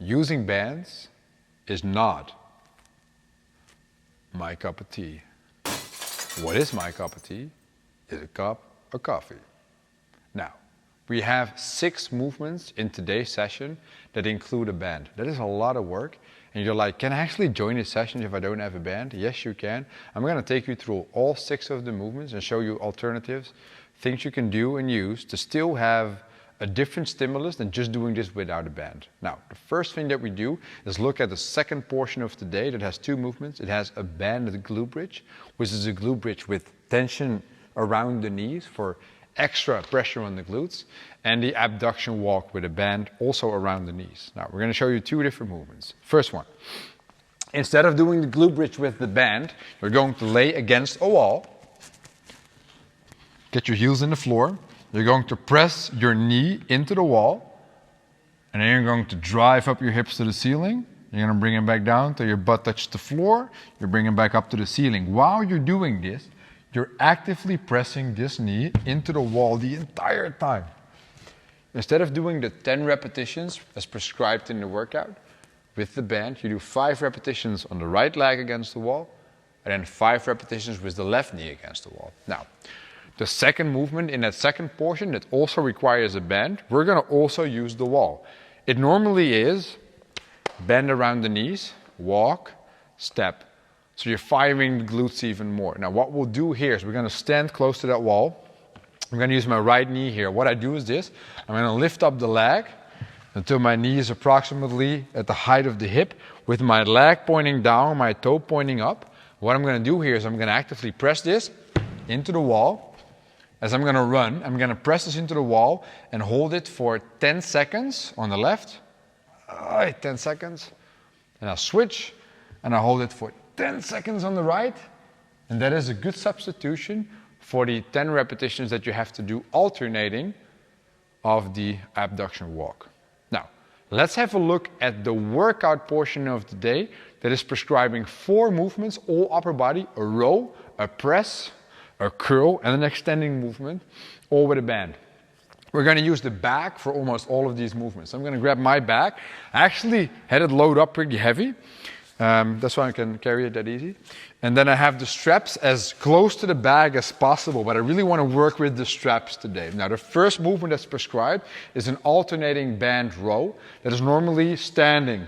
using bands is not my cup of tea. What is my cup of tea? Is a cup of coffee. Now, we have 6 movements in today's session that include a band. That is a lot of work. And you're like, can I actually join this session if I don't have a band? Yes, you can. I'm going to take you through all 6 of the movements and show you alternatives, things you can do and use to still have a different stimulus than just doing this without a band. Now, the first thing that we do is look at the second portion of today that has 2 movements. It has a banded glute bridge, which is a glute bridge with tension around the knees for extra pressure on the glutes, and the abduction walk with a band also around the knees. Now, we're going to show you 2 different movements. First one, instead of doing the glute bridge with the band, you're going to lay against a wall, get your heels in the floor, you're going to press your knee into the wall, and then you're going to drive up your hips to the ceiling. You're going to bring them back down till your butt touches the floor. You're bringing back up to the ceiling. While you're doing this, you're actively pressing this knee into the wall the entire time. Instead of doing the 10 repetitions as prescribed in the workout, with the band, you do 5 repetitions on the right leg against the wall, and then 5 repetitions with the left knee against the wall. Now, the second movement in that second portion that also requires a band, we're going to also use the wall. It normally is bend around the knees, walk, step. So you're firing the glutes even more. Now what we'll do here is we're going to stand close to that wall. I'm going to use my right knee here. What I do is this. I'm going to lift up the leg until my knee is approximately at the height of the hip with my leg pointing down, my toe pointing up. What I'm going to do here is I'm going to actively press this into the wall. As I'm going to run, I'm going to press this into the wall and hold it for 10 seconds on the left. 10 seconds. And I'll switch and I'll hold it for 10 seconds on the right. And that is a good substitution for the 10 repetitions that you have to do alternating of the abduction walk. Now, let's have a look at the workout portion of the day that is prescribing 4 movements, all upper body, a row, a press, a curl, and an extending movement, all with a band. We're going to use the bag for almost all of these movements. I'm going to grab my bag. I actually had it load up pretty heavy. That's why I can carry it that easy. And then I have the straps as close to the bag as possible, but I really want to work with the straps today. Now, the first movement that's prescribed is an alternating band row that is normally standing.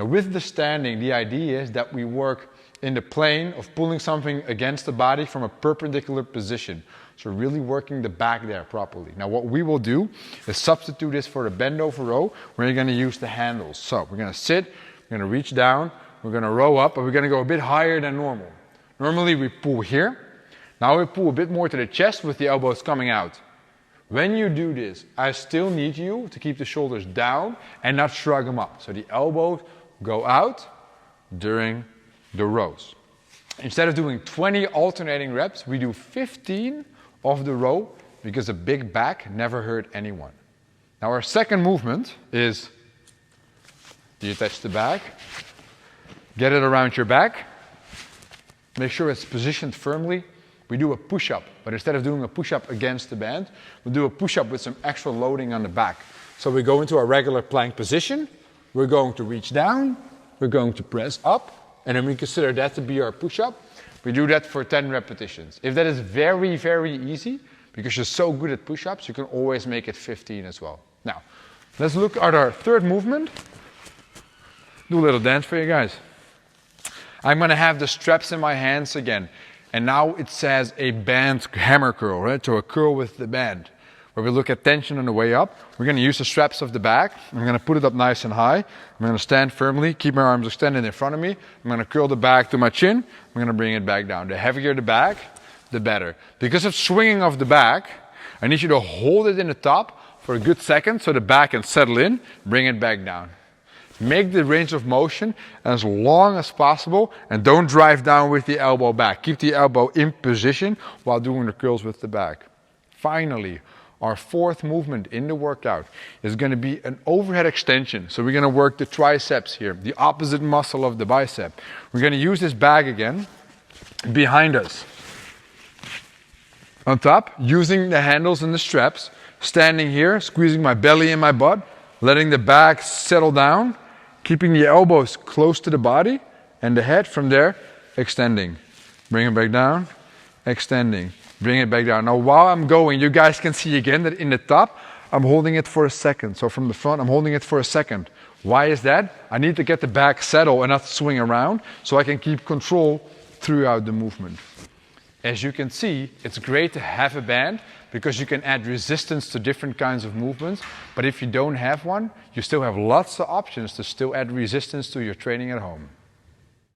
Now, with the standing, the idea is that we work in the plane of pulling something against the body from a perpendicular position. So really working the back there properly. Now what we will do is substitute this for the bend over row where you're going to use the handles. So we're going to sit, we're going to reach down, we're going to row up, but we're going to go a bit higher than normal. Normally we pull here. Now we pull a bit more to the chest with the elbows coming out. When you do this, I still need you to keep the shoulders down and not shrug them up. So the elbows go out during the rows. Instead of doing 20 alternating reps, we do 15 of the row because a big back never hurt anyone. Now our second movement is you attach the bag, get it around your back, make sure it's positioned firmly. We do a push-up, but instead of doing a push-up against the band, we'll do a push-up with some extra loading on the back. So we go into our regular plank position, we're going to reach down, we're going to press up, and then we consider that to be our push-up. We do that for 10 repetitions. If that is very, very easy, because you're so good at push-ups, you can always make it 15 as well. Now, let's look at our third movement. Do a little dance for you guys. I'm going to have the straps in my hands again. And now it says a band hammer curl, right? So a curl with the band. Where we look at tension on the way up. We're going to use the straps of the bag. I'm going to put it up nice and high. I'm going to stand firmly, keep my arms extended in front of me. I'm going to curl the bag to my chin. I'm going to bring it back down. The heavier the bag, the better. Because of swinging of the bag, I need you to hold it in the top for a good second so the bag can settle in. Bring it back down. Make the range of motion as long as possible and don't drive down with the elbow back. Keep the elbow in position while doing the curls with the back. Finally, our fourth movement in the workout is going to be an overhead extension. So we're going to work the triceps here, the opposite muscle of the bicep. We're going to use this bag again behind us. On top, using the handles and the straps, standing here, squeezing my belly and my butt, letting the back settle down, keeping the elbows close to the body and the head. From there, extending. Bring it back down, extending. Bring it back down. Now while I'm going, you guys can see again that in the top, I'm holding it for a second. So from the front, I'm holding it for a second. Why is that? I need to get the back settle and not swing around so I can keep control throughout the movement. As you can see, it's great to have a band because you can add resistance to different kinds of movements. But if you don't have one, you still have lots of options to still add resistance to your training at home.